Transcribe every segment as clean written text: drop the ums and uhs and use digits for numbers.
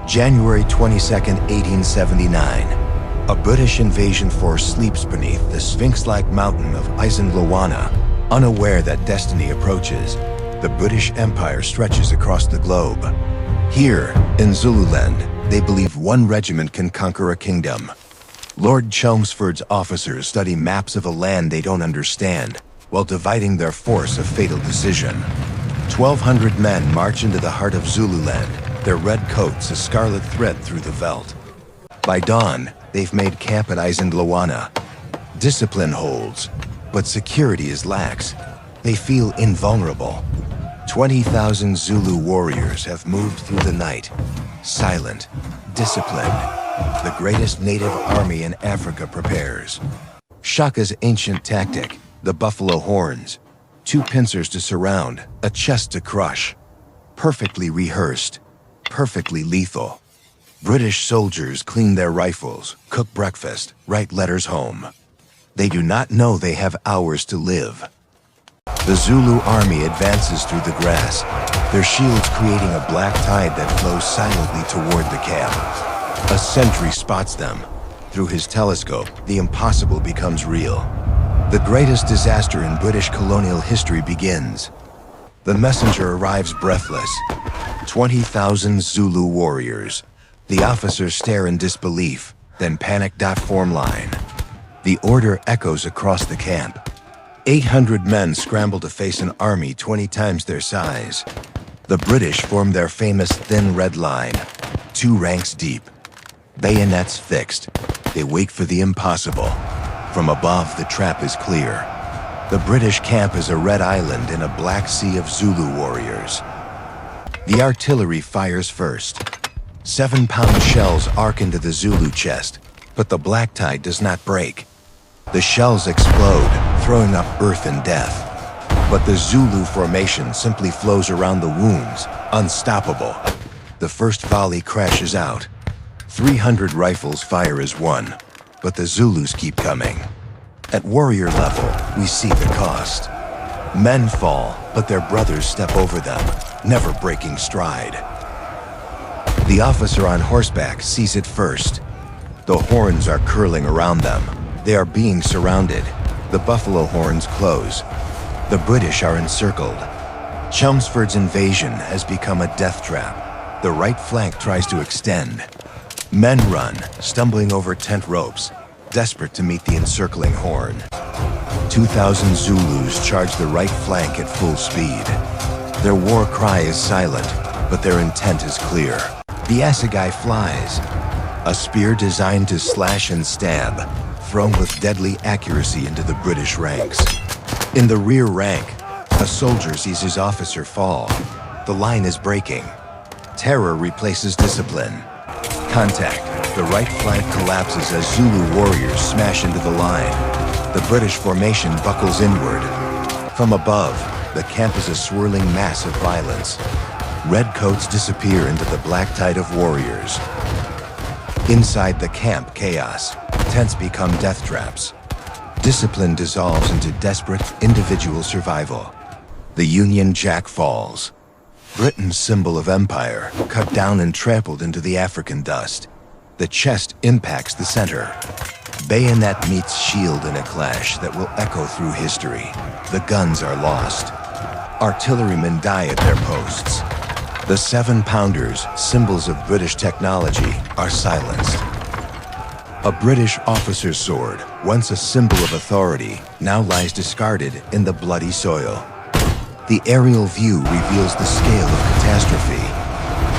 January 22nd, 1879. A British invasion force sleeps beneath the sphinx-like mountain of Isandlwana, unaware that destiny approaches. The British Empire stretches across the globe. Here, in Zululand, they believe one regiment can conquer a kingdom. Lord Chelmsford's officers study maps of a land they don't understand, while dividing their force a fatal decision. 1,200 men march into the heart of Zululand, their red coats a scarlet thread through the veldt. By dawn, they've made camp at Isandlwana. Discipline holds, but security is lax. They feel invulnerable. 20,000 Zulu warriors have moved through the night, silent, disciplined. The greatest native army in Africa prepares. Shaka's ancient tactic, the buffalo horns. 2 pincers to surround, a chest to crush. Perfectly rehearsed, perfectly lethal. British soldiers clean their rifles, cook breakfast, write letters home. They do not know they have hours to live. The Zulu army advances through the grass, their shields creating a black tide that flows silently toward the camp. A sentry spots them. Through his telescope, the impossible becomes real. The greatest disaster in British colonial history begins. The messenger arrives breathless. 20,000 Zulu warriors. The officers stare in disbelief, then panic. Form line. The order echoes across the camp. 800 men scramble to face an army 20 times their size. The British form their famous thin red line, 2 ranks deep. Bayonets fixed. They wait for the impossible. From above, the trap is clear. The British camp is a red island in a black sea of Zulu warriors. The artillery fires first. 7-pound shells arc into the Zulu chest, but the black tide does not break. The shells explode, throwing up earth and death. But the Zulu formation simply flows around the wounds, unstoppable. The first volley crashes out. 300 rifles fire as one, but the Zulus keep coming. At warrior level, we see the cost. Men fall, but their brothers step over them, never breaking stride. The officer on horseback sees it first. The horns are curling around them. They are being surrounded. The buffalo horns close. The British are encircled. Chelmsford's invasion has become a death trap. The right flank tries to extend. Men run, stumbling over tent ropes, desperate to meet the encircling horn. 2,000 Zulus charge the right flank at full speed. Their war cry is silent, but their intent is clear. The assegai flies, a spear designed to slash and stab, thrown with deadly accuracy into the British ranks. In the rear rank, a soldier sees his officer fall. The line is breaking. Terror replaces discipline. Contact. The right flank collapses as Zulu warriors smash into the line. The British formation buckles inward. From above, the camp is a swirling mass of violence. Red coats disappear into the black tide of warriors. Inside the camp, chaos. Tents become death traps. Discipline dissolves into desperate individual survival. The Union Jack falls. Britain's symbol of empire, cut down and trampled into the African dust. The chest impacts the center. Bayonet meets shield in a clash that will echo through history. The guns are lost. Artillerymen die at their posts. The 7-pounders, symbols of British technology, are silenced. A British officer's sword, once a symbol of authority, now lies discarded in the bloody soil. The aerial view reveals the scale of catastrophe.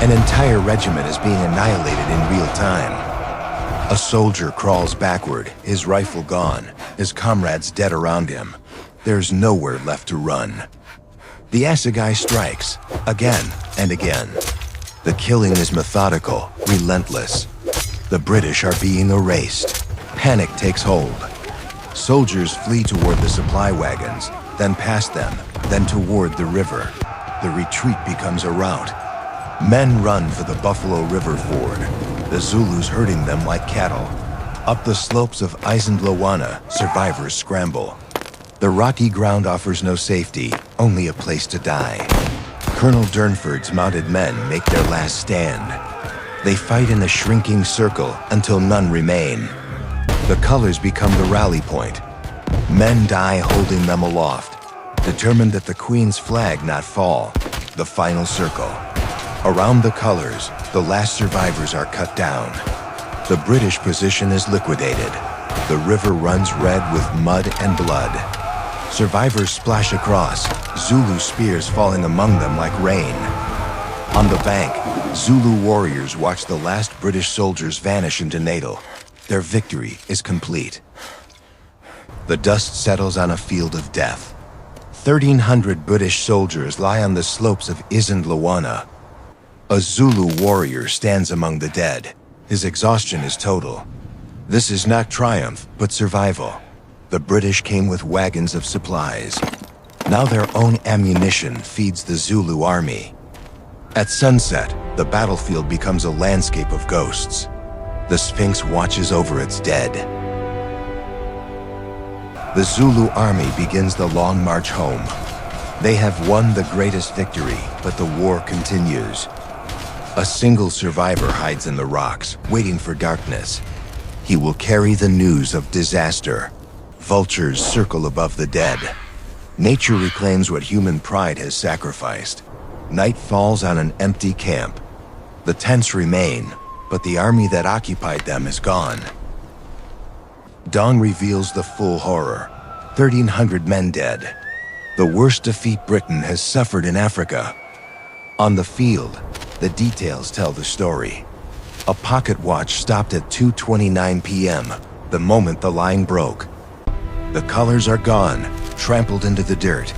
An entire regiment is being annihilated in real time. A soldier crawls backward, his rifle gone, his comrades dead around him. There's nowhere left to run. The assegai strikes, again and again. The killing is methodical, relentless. The British are being erased. Panic takes hold. Soldiers flee toward the supply wagons, then past them, then toward the river. The retreat becomes a rout. Men run for the Buffalo River ford, the Zulus herding them like cattle. Up the slopes of Isandlwana, survivors scramble. The rocky ground offers no safety, only a place to die. Colonel Durnford's mounted men make their last stand. They fight in a shrinking circle until none remain. The colors become the rally point. Men die holding them aloft, determined that the Queen's flag not fall. The final circle. Around the colors, the last survivors are cut down. The British position is liquidated. The river runs red with mud and blood. Survivors splash across, Zulu spears falling among them like rain. On the bank, Zulu warriors watch the last British soldiers vanish into Natal. Their victory is complete. The dust settles on a field of death. 1,300 British soldiers lie on the slopes of Isandlwana. A Zulu warrior stands among the dead. His exhaustion is total. This is not triumph, but survival. The British came with wagons of supplies. Now their own ammunition feeds the Zulu army. At sunset, the battlefield becomes a landscape of ghosts. The Sphinx watches over its dead. The Zulu army begins the long march home. They have won the greatest victory, but the war continues. A single survivor hides in the rocks, waiting for darkness. He will carry the news of disaster. Vultures circle above the dead. Nature reclaims what human pride has sacrificed. Night falls on an empty camp. The tents remain, but the army that occupied them is gone. Dawn reveals the full horror. 1,300 men dead. The worst defeat Britain has suffered in Africa. On the field, the details tell the story. A pocket watch stopped at 2:29 p.m., the moment the line broke. The colors are gone, trampled into the dirt.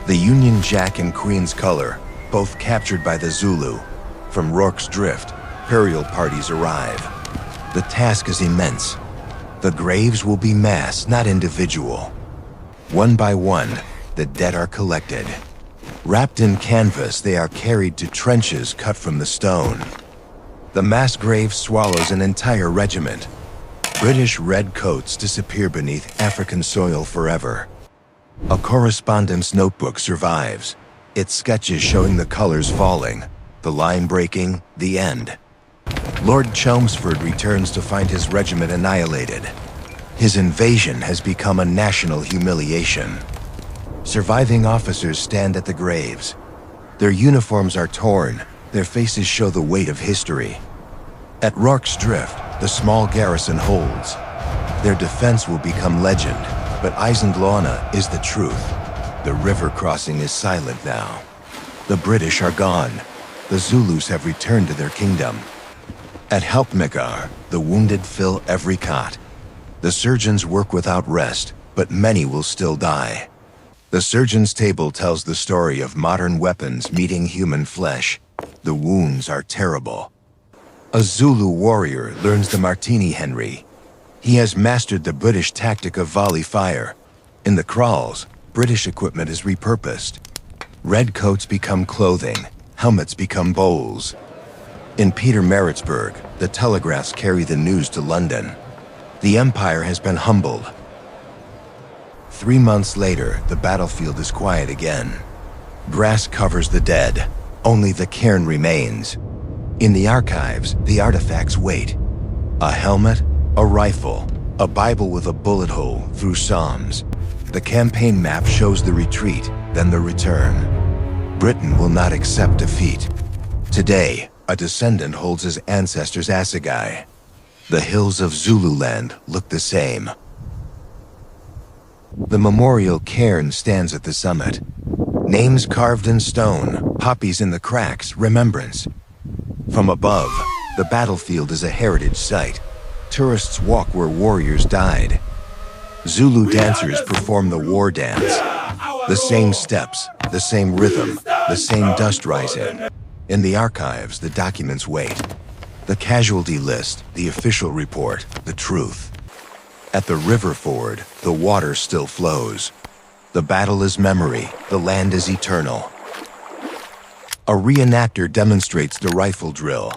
The Union Jack and Queen's color, both captured by the Zulu. From Rorke's Drift, burial parties arrive. The task is immense. The graves will be mass, not individual. One by one, the dead are collected. Wrapped in canvas, they are carried to trenches cut from the stone. The mass grave swallows an entire regiment. British red coats disappear beneath African soil forever. A correspondence notebook survives. Its sketches showing the colors falling, the line breaking, the end. Lord Chelmsford returns to find his regiment annihilated. His invasion has become a national humiliation. Surviving officers stand at the graves. Their uniforms are torn, their faces show the weight of history. At Rorke's Drift, the small garrison holds. Their defense will become legend, but Isandlwana is the truth. The river crossing is silent now. The British are gone. The Zulus have returned to their kingdom. At Helpmikar, the wounded fill every cot. The surgeons work without rest, but many will still die. The surgeon's table tells the story of modern weapons meeting human flesh. The wounds are terrible. A Zulu warrior learns the Martini Henry. He has mastered the British tactic of volley fire. In the kraals, British equipment is repurposed. Red coats become clothing, helmets become bowls. In Peter Maritzburg, the telegraphs carry the news to London. The Empire has been humbled. 3 months later, the battlefield is quiet again. Grass covers the dead. Only the cairn remains. In the archives, the artifacts wait. A helmet, a rifle, a Bible with a bullet hole through Psalms. The campaign map shows the retreat, then the return. Britain will not accept defeat. Today, a descendant holds his ancestors' assegai. The hills of Zululand look the same. The memorial cairn stands at the summit. Names carved in stone, poppies in the cracks, remembrance. From above, the battlefield is a heritage site. Tourists walk where warriors died. Zulu dancers perform the war dance. The same steps, the same rhythm, the same dust rising. In the archives, the documents wait. The casualty list, the official report, the truth. At the river ford, the water still flows. The battle is memory, the land is eternal. A reenactor demonstrates the rifle drill.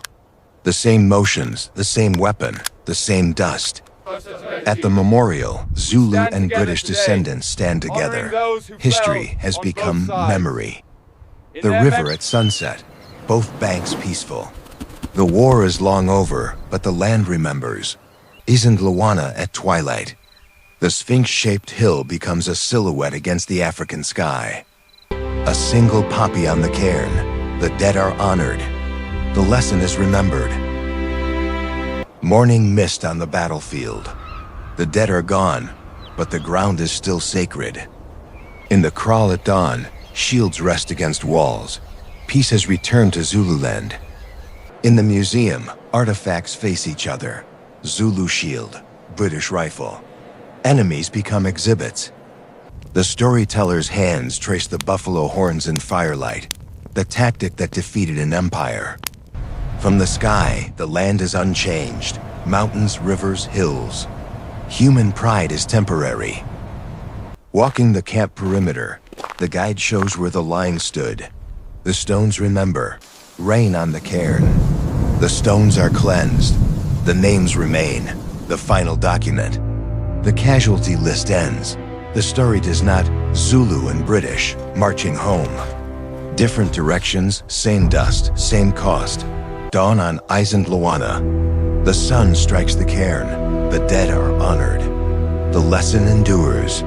The same motions, the same weapon, the same dust. At the memorial, Zulu and British descendants stand together. History has become memory. The river at sunset, both banks peaceful. The war is long over, but the land remembers. Isandlwana at twilight. The sphinx-shaped hill becomes a silhouette against the African sky. A single poppy on the cairn. The dead are honored. The lesson is remembered. Morning mist on the battlefield. The dead are gone, but the ground is still sacred. In the kraal at dawn, shields rest against walls. Peace has returned to Zululand. In the museum, artifacts face each other. Zulu shield, British rifle. Enemies become exhibits. The storyteller's hands trace the buffalo horns in firelight, the tactic that defeated an empire. From the sky, the land is unchanged. Mountains, rivers, hills. Human pride is temporary. Walking the camp perimeter, the guide shows where the line stood. The stones remember. Rain on the cairn. The stones are cleansed. The names remain. The final document. The casualty list ends. The story does not. Zulu and British marching home. Different directions, same dust, same cost. Dawn on Isandlwana. The sun strikes the cairn. The dead are honored. The lesson endures.